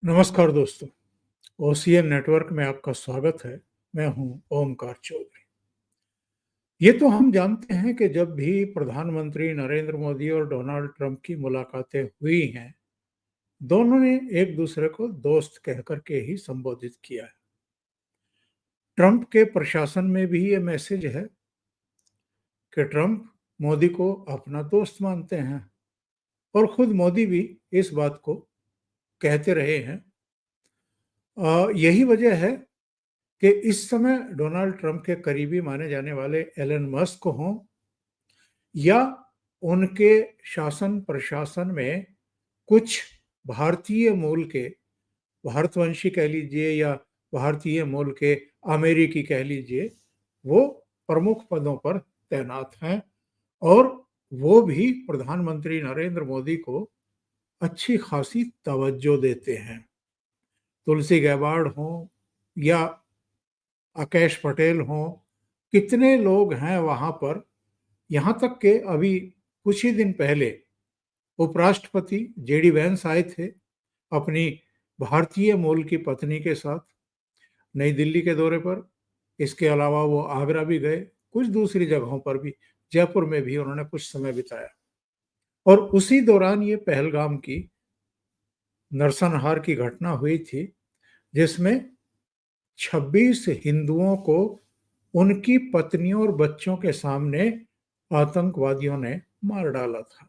नमस्कार दोस्तों, OCN network में आपका स्वागत है। मैं हूं ओमकार चौधरी। ये तो हम जानते हैं कि जब भी प्रधानमंत्री नरेंद्र मोदी और डोनाल्ड ट्रंप की मुलाकातें हुई हैं, दोनों ने एक दूसरे को दोस्त कहकर के ही संबोधित किया है। ट्रंप के प्रशासन में भी ये मैसेज है कि ट्रंप मोदी को अपना दोस्त मानते हैं और खुद मोदी भी इस बात को कहते रहे हैं। यही वजह है कि इस समय डोनाल्ड ट्रंप के करीबी माने जाने वाले एलन मस्क हों या उनके शासन प्रशासन में कुछ भारतीय मूल के, भारतवंशी कह लीजिए या भारतीय मूल के अमेरिकी कह लीजिए, वो प्रमुख पदों पर तैनात हैं और वो भी प्रधानमंत्री नरेंद्र मोदी को अच्छी खासी तवज्जो देते हैं। तुलसी गैबार्ड हों या अकेश पटेल हों, कितने लोग हैं वहाँ पर। यहाँ तक कि अभी कुछ ही दिन पहले उपराष्ट्रपति जेडी वेंस आए थे अपनी भारतीय मूल की पत्नी के साथ नई दिल्ली के दौरे पर। इसके अलावा वो आगरा भी गए, कुछ दूसरी जगहों पर भी, जयपुर में भी उन्होंने कुछ समय बिताया। और उसी दौरान ये पहलगाम की नरसंहार की घटना हुई थी, जिसमें 26 हिंदुओं को उनकी पत्नियों और बच्चों के सामने आतंकवादियों ने मार डाला था।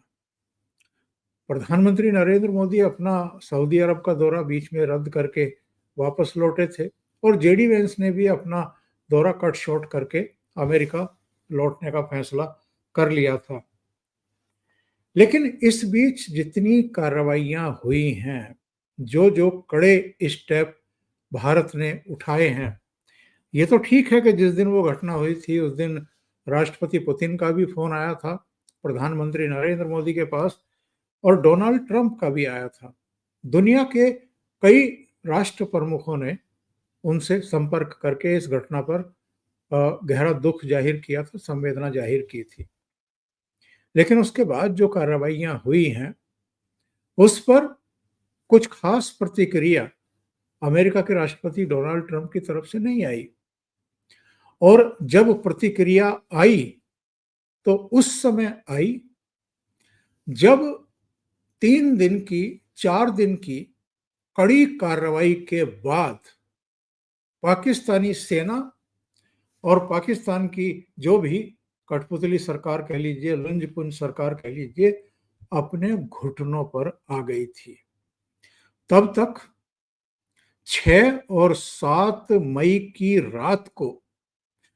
प्रधानमंत्री नरेंद्र मोदी अपना सऊदी अरब का दौरा बीच में रद्द करके वापस लौटे थे और जेडी वेंस ने भी अपना दौरा कट शॉर्ट करके अमेरिका लौटने का फैसला कर लिया था। लेकिन इस बीच जितनी कार्रवाइयां हुई हैं, जो जो कड़े स्टेप भारत ने उठाए हैं, ये तो ठीक है कि जिस दिन वो घटना हुई थी उस दिन राष्ट्रपति पुतिन का भी फोन आया था प्रधानमंत्री नरेंद्र मोदी के पास और डोनाल्ड ट्रंप का भी आया था। दुनिया के कई राष्ट्र प्रमुखों ने उनसे संपर्क करके इस घटना पर गहरा दुख जाहिर किया था, संवेदना जाहिर की थी। लेकिन उसके बाद जो कार्रवाइयां हुई हैं, उस पर कुछ खास प्रतिक्रिया अमेरिका के राष्ट्रपति डोनाल्ड ट्रंप की तरफ से नहीं आई। और जब प्रतिक्रिया आई तो उस समय आई जब 3 दिन की, 4 दिन की कड़ी कार्रवाई के बाद पाकिस्तानी सेना और पाकिस्तान की जो भी कठपुतली सरकार कह लीजिए, लुंजपुंज सरकार कह लीजिए, अपने घुटनों पर आ गई थी। तब तक 6 और 7 मई की रात को,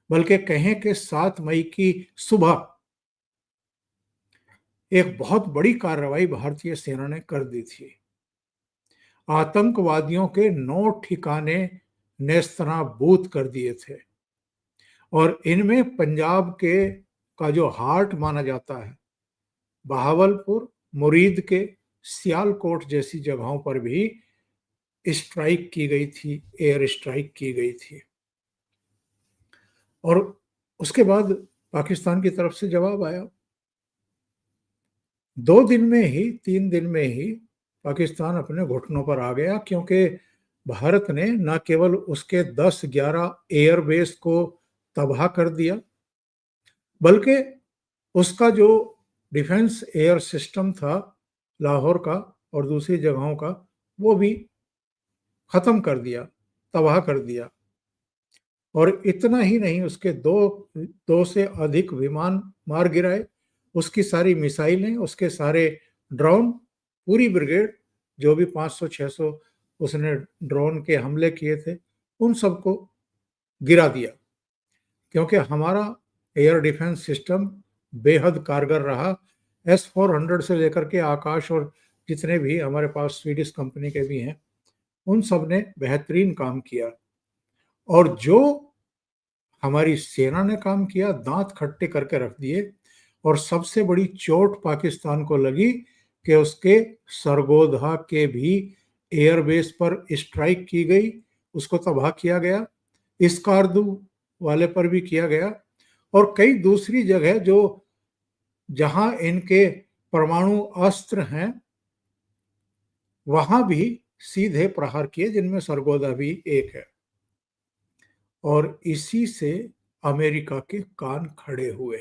बल्कि कहें कि 7 मई की सुबह, एक बहुत बड़ी कार्रवाई भारतीय सेना ने कर दी थी। आतंकवादियों के 9 ठिकाने नेस्तनाबूद कर दिए थे और इनमें पंजाब के का जो हार्ट माना जाता है, बहावलपुर, मुरीद के सियालकोट जैसी जगहों पर भी स्ट्राइक की गई थी, एयर स्ट्राइक की गई थी। और उसके बाद पाकिस्तान की तरफ से जवाब आया। 2 दिन में ही, 3 दिन में ही पाकिस्तान अपने घुटनों पर आ गया, क्योंकि भारत ने न केवल उसके 10-11 एयरबेस को तबाह कर दिया, बल्कि उसका जो डिफेंस एयर सिस्टम था लाहौर का और दूसरी जगहों का, वो भी खत्म कर दिया, तबाह कर दिया। और इतना ही नहीं, उसके दो से अधिक विमान मार गिराए, उसकी सारी मिसाइलें, उसके सारे ड्रोन, पूरी ब्रिगेड, जो भी 500-600 उसने ड्रोन के हमले किए थे, उन सबको गिरा दिया। क्योंकि हमारा एयर डिफेंस सिस्टम बेहद कारगर रहा। S-400 से लेकर के आकाश और जितने भी हमारे पास स्वीडिश कंपनी के भी हैं, उन सब ने बेहतरीन काम किया। और जो हमारी सेना ने काम किया, दांत खट्टे करके रख दिए। और सबसे बड़ी चोट पाकिस्तान को लगी कि उसके सरगोधा के भी एयरबेस पर स्ट्राइक की गई, उसको तबाह किया गया, स्कार्दू वाले पर भी किया गया और कई दूसरी जगह जो जहां इनके परमाणु अस्त्र हैं, वहां भी सीधे प्रहार किए, जिनमें सरगोधा भी एक है। और इसी से अमेरिका के कान खड़े हुए,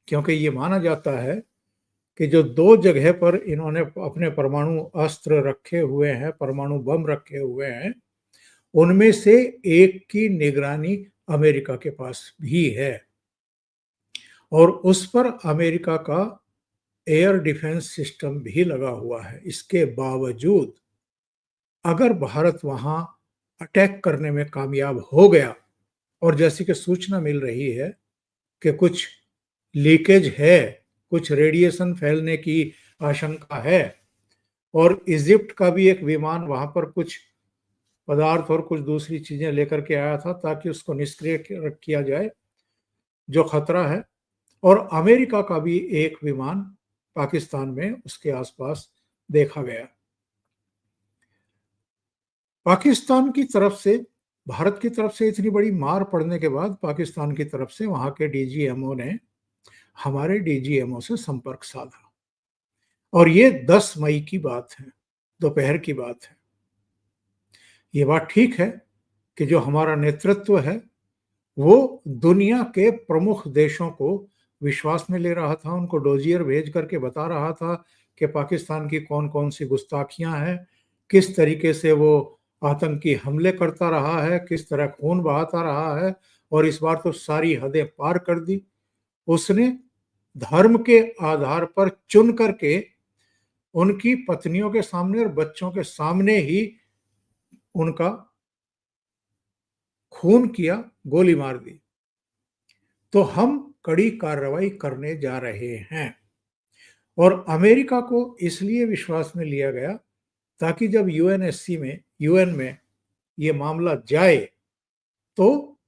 क्योंकि ये माना जाता है कि जो दो जगह पर इन्होंने अपने परमाणु अस्त्र रखे हुए हैं, परमाणु बम रखे हुए हैं, उनमें से एक की निगरानी अमेरिका के पास भी है और उस पर अमेरिका का एयर डिफेंस सिस्टम भी लगा हुआ है। इसके बावजूद अगर भारत वहां अटैक करने में कामयाब हो गया, और जैसी कि सूचना मिल रही है कि कुछ लीकेज है, कुछ रेडिएशन फैलने की आशंका है, और इजिप्ट का भी एक विमान वहां पर कुछ पदार्थ और कुछ दूसरी चीजें लेकर के आया था ताकि उसको निष्क्रिय किया जाए, जो खतरा है। और अमेरिका का भी एक विमान पाकिस्तान में उसके आसपास देखा गया। पाकिस्तान की तरफ से, भारत की तरफ से इतनी बड़ी मार पड़ने के बाद पाकिस्तान की तरफ से वहां के डीजीएमओ ने हमारे डीजीएमओ से संपर्क साधा, और ये 10 मई की बात है, दोपहर की बात है। ये बात ठीक है कि जो हमारा नेतृत्व है वो दुनिया के प्रमुख देशों को विश्वास में ले रहा था, उनको डोजियर भेज करके बता रहा था कि पाकिस्तान की कौन कौन सी गुस्ताखियां हैं, किस तरीके से वो आतंकी हमले करता रहा है, किस तरह खून बहाता रहा है, और इस बार तो सारी हदें पार कर दी। उसने धर्म के आधार पर चुन करके उनकी पत्नियों के सामने और बच्चों के सामने ही उनका खून किया, गोली मार दी। तो हम कड़ी कार्रवाई करने जा रहे हैं, और अमेरिका को इसलिए विश्वास में लिया गया ताकि जब यूएनएससी में, यूएन में ये मामला जाए, तो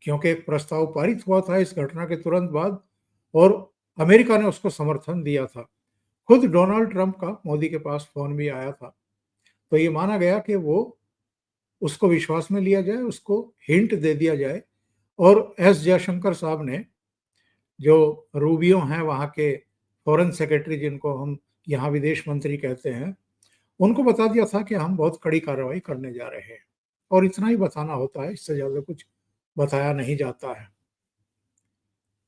क्योंकि एक प्रस्ताव पारित हुआ था इस घटना के तुरंत बाद और अमेरिका ने उसको समर्थन दिया था। खुद डोनाल्ड ट्रंप का मोदी के पास फोन भी आया था। तो ये माना गया कि वो उसको विश्वास में लिया जाए, उसको हिंट दे दिया जाए। और एस जयशंकर साहब ने, जो रूबियो हैं वहाँ के फॉरेन सेक्रेटरी, जिनको हम यहाँ विदेश मंत्री कहते हैं, उनको बता दिया था कि हम बहुत कड़ी कार्रवाई करने जा रहे हैं। और इतना ही बताना होता है, इससे ज़्यादा कुछ बताया नहीं जाता है।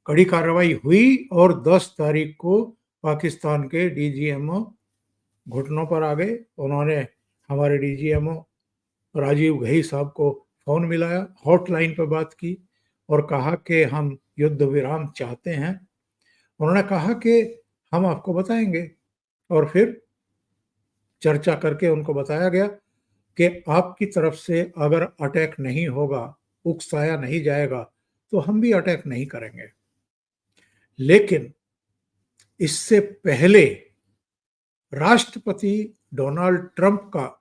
कड़ी कार्रवाई हुई और 10 तारीख को पाकिस्तान के डीजीएमओ घुटनों पर आ गए। उन्होंने हमारे डीजीएमओ राजीव घई साहब को फ़ोन मिलाया, हॉटलाइन पर बात की और कहा कि हम युद्ध विराम चाहते हैं। उन्होंने कहा कि हम आपको बताएंगे, और फिर चर्चा करके उनको बताया गया कि आपकी तरफ से अगर अटैक नहीं होगा, उकसाया नहीं जाएगा, तो हम भी अटैक नहीं करेंगे। लेकिन इससे पहले राष्ट्रपति डोनाल्ड ट्रंप का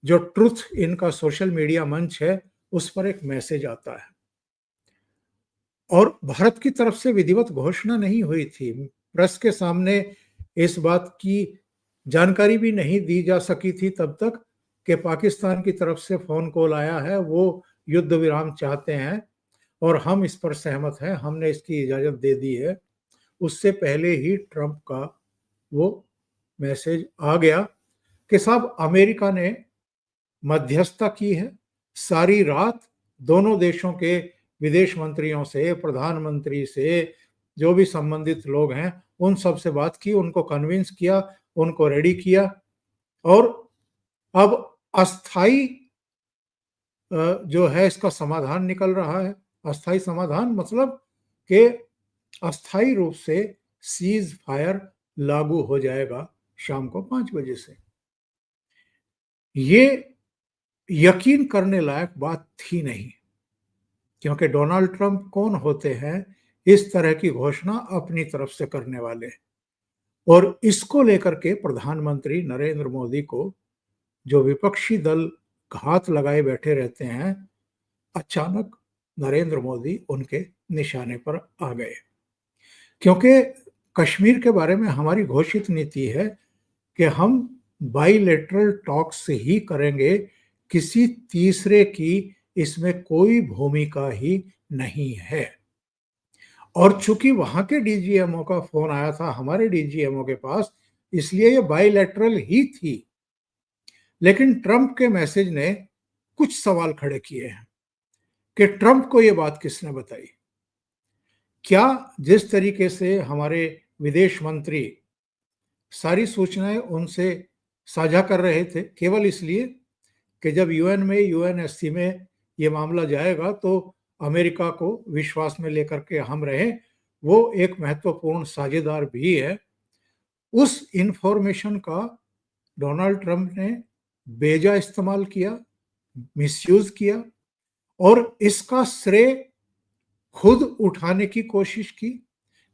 जो ट्रुथ इनका सोशल मीडिया मंच है, उस पर एक मैसेज आता है, और भारत की तरफ से विधिवत घोषणा नहीं हुई थी। प्रेस के सामने इस बात की जानकारी भी नहीं दी जा सकी थी तब तक कि पाकिस्तान की तरफ से फोन कॉल आया है, वो युद्ध विराम चाहते हैं और हम इस पर सहमत हैं, हमने इसकी इजाजत दे दी है। उससे पहले ही ट्रंप का वो मैसेज आ गया कि साहब अमेरिका ने मध्यस्थता की है, सारी रात दोनों देशों के विदेश मंत्रियों से, प्रधानमंत्री से, जो भी संबंधित लोग हैं उन सब से बात की, उनको कन्विंस किया, उनको रेडी किया, और अब अस्थाई जो है इसका समाधान निकल रहा है। अस्थाई समाधान मतलब कि अस्थाई रूप से सीज फायर लागू हो जाएगा शाम को 5 बजे से। ये यकीन करने लायक बात थी नहीं, क्योंकि डोनाल्ड ट्रंप कौन होते हैं इस तरह की घोषणा अपनी तरफ से करने वाले। और इसको लेकर के प्रधानमंत्री नरेंद्र मोदी को जो विपक्षी दल घात लगाए बैठे रहते हैं, अचानक नरेंद्र मोदी उनके निशाने पर आ गए। क्योंकि कश्मीर के बारे में हमारी घोषित नीति है कि हम बाइलेटरल टॉक से ही करेंगे, किसी तीसरे की इसमें कोई भूमिका ही नहीं है। और चूंकि वहां के डीजीएमओ का फोन आया था हमारे डीजीएमओ के पास, इसलिए ये बाइलेटरल ही थी। लेकिन ट्रंप के मैसेज ने कुछ सवाल खड़े किए हैं कि ट्रंप को यह बात किसने बताई। क्या जिस तरीके से हमारे विदेश मंत्री सारी सूचनाएं उनसे साझा कर रहे थे केवल इसलिए कि जब यूएन में यूएनएससी में ये मामला जाएगा तो अमेरिका को विश्वास में लेकर के हम रहें, वो एक महत्वपूर्ण साझेदार भी है। उस इंफॉर्मेशन का डोनाल्ड ट्रंप ने बेजा इस्तेमाल किया, मिसयूज किया और इसका श्रेय खुद उठाने की कोशिश की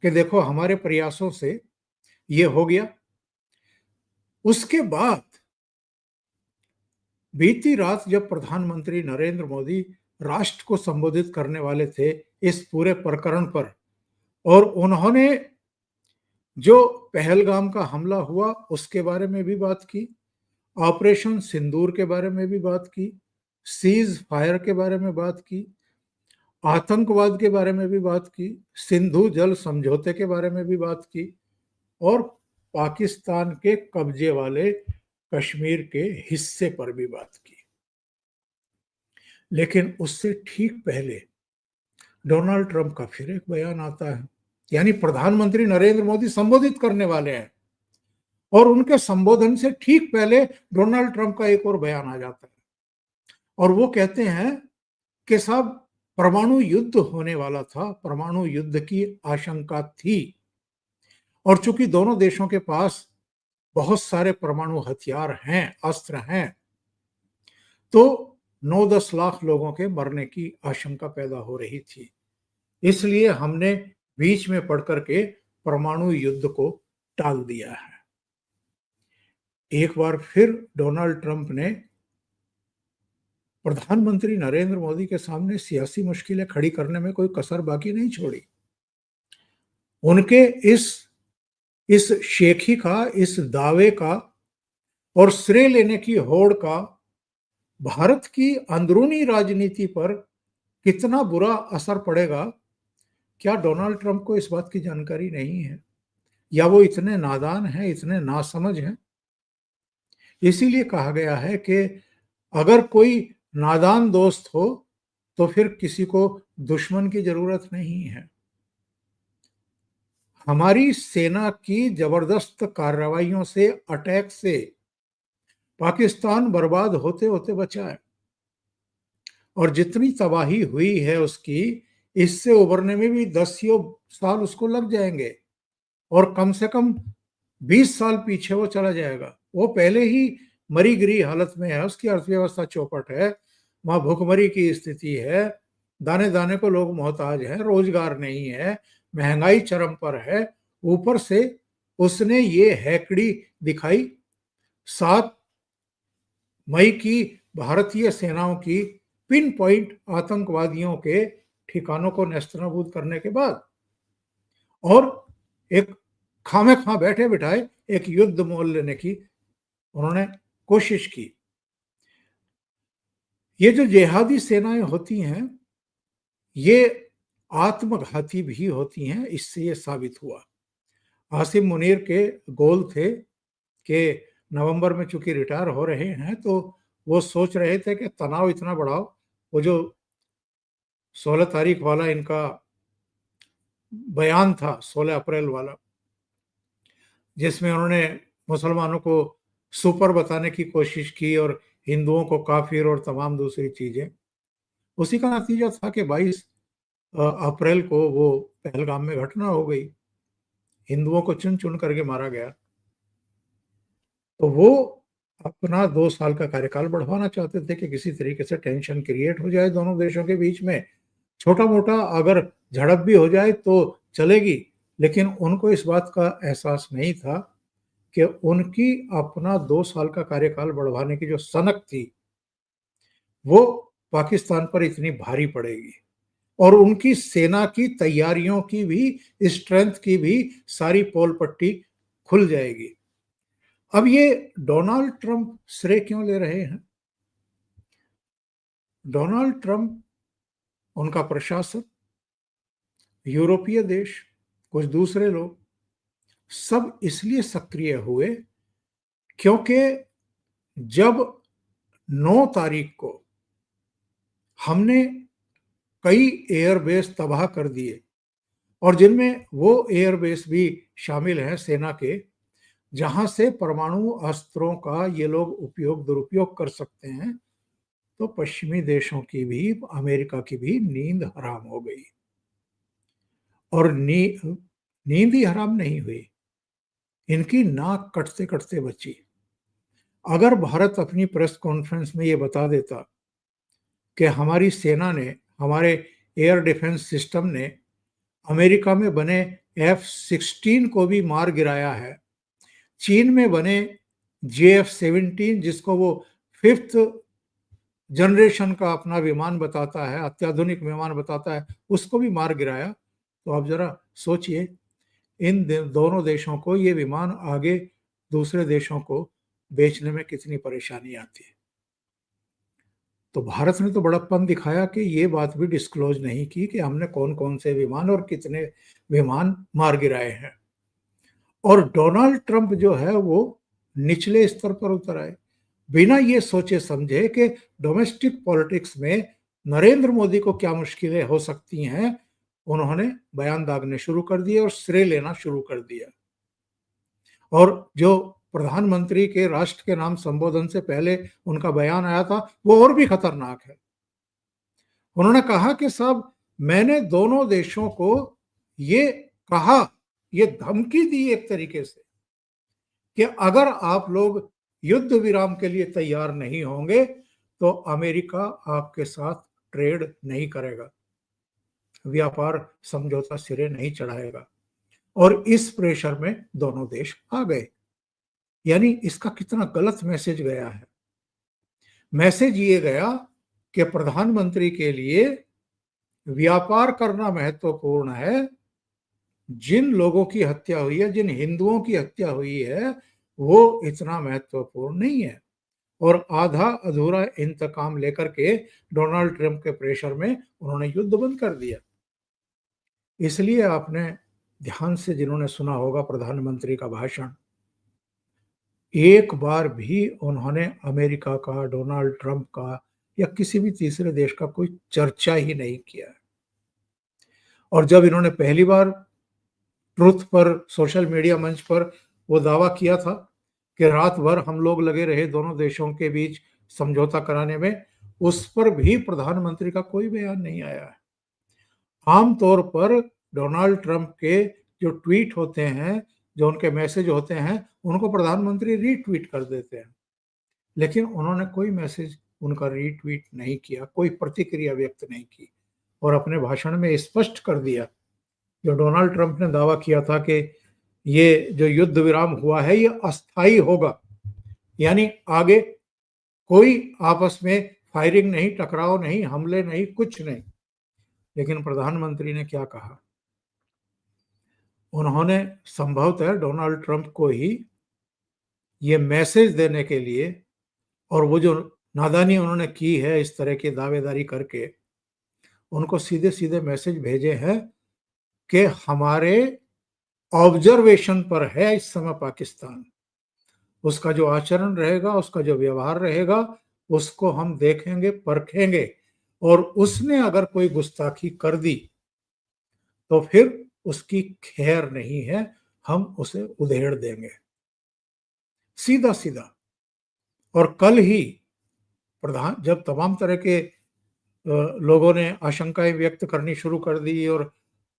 कि देखो हमारे प्रयासों से ये हो गया। उसके बाद बीती रात जब प्रधानमंत्री नरेंद्र मोदी राष्ट्र को संबोधित करने वाले थे इस पूरे प्रकरण पर, और उन्होंने जो पहलगाम का हमला हुआ उसके बारे में भी बात की, ऑपरेशन सिंदूर के बारे में भी बात की, सीज फायर के बारे में बात की, आतंकवाद के बारे में भी बात की, सिंधु जल समझौते के बारे में भी बात की और पाकिस्तान के कब्जे वाले कश्मीर के हिस्से पर भी बात की। लेकिन उससे ठीक पहले डोनाल्ड ट्रंप का फिर एक बयान आता है, यानी प्रधानमंत्री नरेंद्र मोदी संबोधित करने वाले हैं और उनके संबोधन से ठीक पहले डोनाल्ड ट्रंप का एक और बयान आ जाता है और वो कहते हैं कि साहब परमाणु युद्ध होने वाला था, परमाणु युद्ध की आशंका थी और चूंकि दोनों देशों के पास बहुत सारे परमाणु हथियार हैं, अस्त्र हैं, तो 9-10 लाख लोगों के मरने की आशंका पैदा हो रही थी। इसलिए हमने बीच में पड़ करके परमाणु युद्ध को टाल दिया है। एक बार फिर डोनाल्ड ट्रंप ने प्रधानमंत्री नरेंद्र मोदी के सामने सियासी मुश्किलें खड़ी करने में कोई कसर बाकी नहीं छोड़ी। उनके इस शेखी का, इस दावे का और श्रेय लेने की होड़ का भारत की अंदरूनी राजनीति पर कितना बुरा असर पड़ेगा, क्या डोनाल्ड ट्रंप को इस बात की जानकारी नहीं है या वो इतने नादान हैं, इतने नासमझ हैं? इसीलिए कहा गया है कि अगर कोई नादान दोस्त हो तो फिर किसी को दुश्मन की जरूरत नहीं है। हमारी सेना की जबरदस्त कार्रवाइयों से, अटैक से पाकिस्तान बर्बाद होते होते बचा है और जितनी तबाही हुई है उसकी, इससे उबरने में भी 10 साल उसको लग जाएंगे और कम से कम 20 साल पीछे वो चला जाएगा। वो पहले ही मरी गिरी हालत में है, उसकी अर्थव्यवस्था चौपट है, वहां भुखमरी की स्थिति है, दाने दाने को लोग मोहताज हैं, रोजगार नहीं है, महंगाई चरम पर है। ऊपर से उसने ये हैकड़ी दिखाई 7 मई की भारतीय सेनाओं की पिन पॉइंट आतंकवादियों के ठिकानों को नेस्तनाबूद करने के बाद, और एक खामे खा बैठे बिठाए एक युद्ध मोल लेने की उन्होंने कोशिश की। ये जो जिहादी सेनाएं होती हैं ये आत्मघाती भी होती हैं, इससे ये साबित हुआ। आसिम मुनीर के गोल थे कि नवंबर में चूंकि रिटायर हो रहे हैं तो वो सोच रहे थे कि तनाव इतना बढ़ाओ, वो जो 16 तारीख वाला इनका बयान था, 16 अप्रैल वाला, जिसमें उन्होंने मुसलमानों को सुपर बताने की कोशिश की और हिंदुओं को काफिर और तमाम दूसरी चीजें, उसी का नतीजा था कि 22 अप्रैल को वो पहलगाम में घटना हो गई, हिंदुओं को चुन चुन करके मारा गया। तो वो अपना 2 साल का कार्यकाल बढ़वाना चाहते थे कि किसी तरीके से टेंशन क्रिएट हो जाए दोनों देशों के बीच में, छोटा मोटा अगर झड़प भी हो जाए तो चलेगी, लेकिन उनको इस बात का एहसास नहीं था कि उनकी अपना 2 साल का कार्यकाल बढ़वाने की जो सनक थी वो पाकिस्तान पर इतनी भारी पड़ेगी और उनकी सेना की तैयारियों की भी, स्ट्रेंथ की भी सारी पोल पट्टी खुल जाएगी। अब ये डोनाल्ड ट्रंप श्रेय क्यों ले रहे हैं? डोनाल्ड ट्रंप, उनका प्रशासन, यूरोपीय देश, कुछ दूसरे लोग सब इसलिए सक्रिय हुए क्योंकि जब 9 तारीख को हमने कई एयरबेस तबाह कर दिए और जिनमें वो एयरबेस भी शामिल हैं सेना के, जहां से परमाणु अस्त्रों का ये लोग उपयोग दुरुपयोग कर सकते हैं, तो पश्चिमी देशों की भी, अमेरिका की भी नींद हराम हो गई। और नींद ही हराम नहीं हुई, इनकी नाक कटते कटते बची। अगर भारत अपनी प्रेस कॉन्फ्रेंस में ये बता देता कि हमारी सेना ने, हमारे एयर डिफेंस सिस्टम ने अमेरिका में बने F-16 को भी मार गिराया है, चीन में बने JF-17 जिसको वो 5th जनरेशन का अपना विमान बताता है, अत्याधुनिक विमान बताता है, उसको भी मार गिराया, तो आप जरा सोचिए इन दोनों देशों को ये विमान आगे दूसरे देशों को बेचने में कितनी परेशानी आती है। तो भारत ने तो बड़प्पन दिखाया कि ये बात भी डिस्क्लोज नहीं की कि हमने कौन कौन से विमान और कितने विमान मार गिराए हैं। और डोनाल्ड ट्रंप जो है वो निचले स्तर पर उतर आए, बिना ये सोचे समझे कि डोमेस्टिक पॉलिटिक्स में नरेंद्र मोदी को क्या मुश्किलें हो सकती हैं, उन्होंने बयान दागने शुरू कर दिए और श्रेय लेना शुरू कर दिया। और जो प्रधानमंत्री के राष्ट्र के नाम संबोधन से पहले उनका बयान आया था, वो और भी खतरनाक है। उन्होंने कहा कि साहब, मैंने दोनों देशों को ये कहा, ये धमकी दी एक तरीके से कि अगर आप लोग युद्ध विराम के लिए तैयार नहीं होंगे तो अमेरिका आपके साथ ट्रेड नहीं करेगा, व्यापार समझौता सिरे नहीं चढ़ाएगा। और इस प्रेशर में दोनों देश आ गए। यानी इसका कितना गलत मैसेज गया है। मैसेज ये गया कि प्रधानमंत्री के लिए व्यापार करना महत्वपूर्ण है, जिन लोगों की हत्या हुई है, जिन हिंदुओं की हत्या हुई है, वो इतना महत्वपूर्ण नहीं है। और आधा अधूरा इंतकाम लेकर के डोनाल्ड ट्रंप के प्रेशर में उन्होंने युद्ध बंद कर दिया। इसलिए आपने ध्यान से जिन्होंने सुना होगा प्रधानमंत्री का भाषण, एक बार भी उन्होंने अमेरिका का, डोनाल्ड ट्रंप का या किसी भी तीसरे देश का कोई चर्चा ही नहीं किया। और जब इन्होंने पहली बार ट्रुथ पर, सोशल मीडिया मंच पर वो दावा किया था कि रात भर हम लोग लगे रहे दोनों देशों के बीच समझौता कराने में, उस पर भी प्रधानमंत्री का कोई बयान नहीं आया है। आमतौर पर डोनाल्ड ट्रंप के जो ट्वीट होते हैं, जो उनके मैसेज होते हैं, उनको प्रधानमंत्री रीट्वीट कर देते हैं, लेकिन उन्होंने कोई मैसेज उनका रीट्वीट नहीं किया, कोई प्रतिक्रिया व्यक्त नहीं की और अपने भाषण में स्पष्ट कर दिया, जो डोनाल्ड ट्रंप ने दावा किया था कि ये जो युद्ध विराम हुआ है ये अस्थायी होगा, यानी आगे कोई आपस में फायरिंग नहीं, टकराव नहीं, हमले नहीं, कुछ नहीं। लेकिन प्रधानमंत्री ने क्या कहा? उन्होंने संभवतः डोनाल्ड ट्रंप को ही ये मैसेज देने के लिए, और वो जो नादानी उन्होंने की है इस तरह की दावेदारी करके, उनको सीधे सीधे मैसेज भेजे हैं कि हमारे ऑब्जर्वेशन पर है इस समय पाकिस्तान, उसका जो आचरण रहेगा, उसका जो व्यवहार रहेगा, उसको हम देखेंगे, परखेंगे, और उसने अगर कोई गुस्ताखी कर दी तो फिर उसकी खैर नहीं है, हम उसे उधेड़ देंगे, सीधा सीधा। और कल ही जब तमाम तरह के लोगों ने आशंकाएं व्यक्त करनी शुरू कर दी और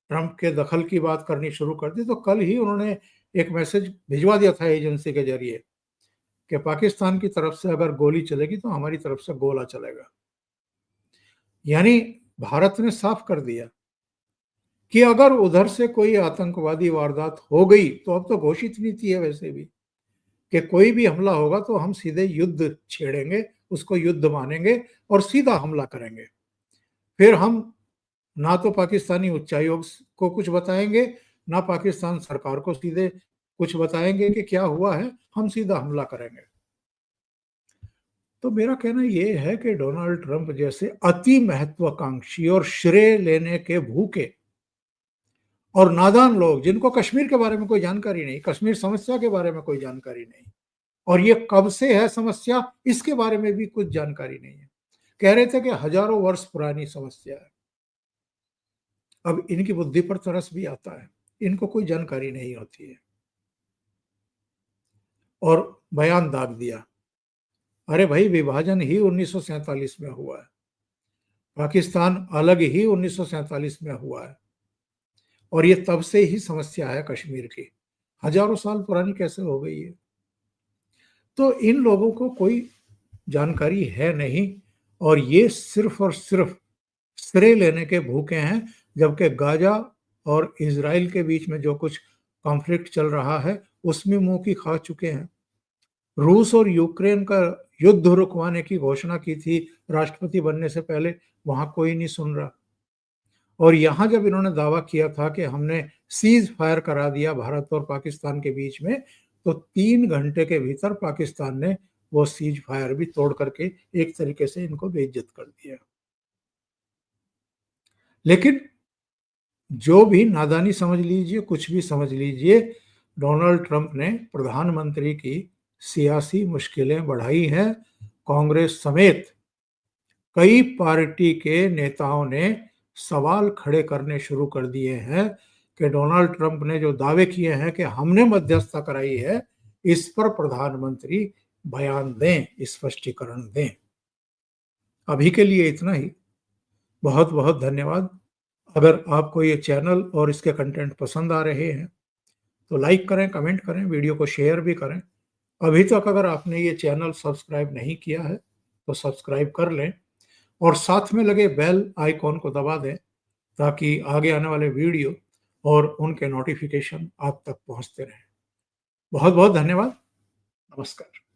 ट्रंप के दखल की बात करनी शुरू कर दी, तो कल ही उन्होंने एक मैसेज भिजवा दिया था एजेंसी के जरिए कि पाकिस्तान की तरफ से अगर गोली चलेगी तो हमारी तरफ से गोला चलेगा। यानी भारत ने साफ कर दिया कि अगर उधर से कोई आतंकवादी वारदात हो गई, तो अब तो घोषित नीति है वैसे भी कि कोई भी हमला होगा तो हम सीधे युद्ध छेड़ेंगे, उसको युद्ध मानेंगे और सीधा हमला करेंगे। फिर हम ना तो पाकिस्तानी उच्चायोग को कुछ बताएंगे, ना पाकिस्तान सरकार को सीधे कुछ बताएंगे कि क्या हुआ है, हम सीधा हमला करेंगे। तो मेरा कहना यह है कि डोनाल्ड ट्रंप जैसे अति महत्वाकांक्षी और श्रेय लेने के भूखे और नादान लोग, जिनको कश्मीर के बारे में कोई जानकारी नहीं, कश्मीर समस्या के बारे में कोई जानकारी नहीं, और ये कब से है समस्या, इसके बारे में भी कुछ जानकारी नहीं है। कह रहे थे कि हजारों वर्ष पुरानी समस्या है। अब इनकी बुद्धि पर तरस भी आता है, इनको कोई जानकारी नहीं होती है। और बयान दाग दिया। अरे भाई, विभाजन ही 1947 में हुआ है, पाकिस्तान अलग ही 1947 में हुआ है, और ये तब से ही समस्या है कश्मीर की। हजारों साल पुरानी कैसे हो गई है? तो इन लोगों को कोई जानकारी है नहीं, और ये सिर्फ और सिर्फ श्रेय लेने के भूखे हैं, जबकि गाजा और इजराइल के बीच में जो कुछ कॉन्फ्लिक्ट चल रहा है उसमें मुंह की खा चुके हैं। रूस और यूक्रेन का युद्ध रुकवाने की घोषणा की थी राष्ट्रपति बनने से पहले, वहां कोई नहीं सुन रहा। और यहां जब इन्होंने दावा किया था कि हमने सीज फायर करा दिया भारत और पाकिस्तान के बीच में, तो 3 घंटे के भीतर पाकिस्तान ने वो सीज फायर भी तोड़ करके एक तरीके से इनको बेइज्जत कर दिया। लेकिन जो भी नादानी समझ लीजिए, कुछ भी समझ लीजिए, डोनाल्ड ट्रंप ने प्रधानमंत्री की सियासी मुश्किलें बढ़ाई हैं। कांग्रेस समेत कई पार्टी के नेताओं ने सवाल खड़े करने शुरू कर दिए हैं कि डोनाल्ड ट्रंप ने जो दावे किए हैं कि हमने मध्यस्थता कराई है, इस पर प्रधानमंत्री बयान दें, स्पष्टीकरण दें। अभी के लिए इतना ही। बहुत बहुत धन्यवाद। अगर आपको ये चैनल और इसके कंटेंट पसंद आ रहे हैं तो लाइक करें, कमेंट करें, वीडियो को शेयर भी करें। अभी तक अगर आपने ये चैनल सब्सक्राइब नहीं किया है तो सब्सक्राइब कर लें, और साथ में लगे बेल आइकॉन को दबा दें, ताकि आगे आने वाले वीडियो और उनके नोटिफिकेशन आप तक पहुंचते रहें। बहुत बहुत धन्यवाद। नमस्कार।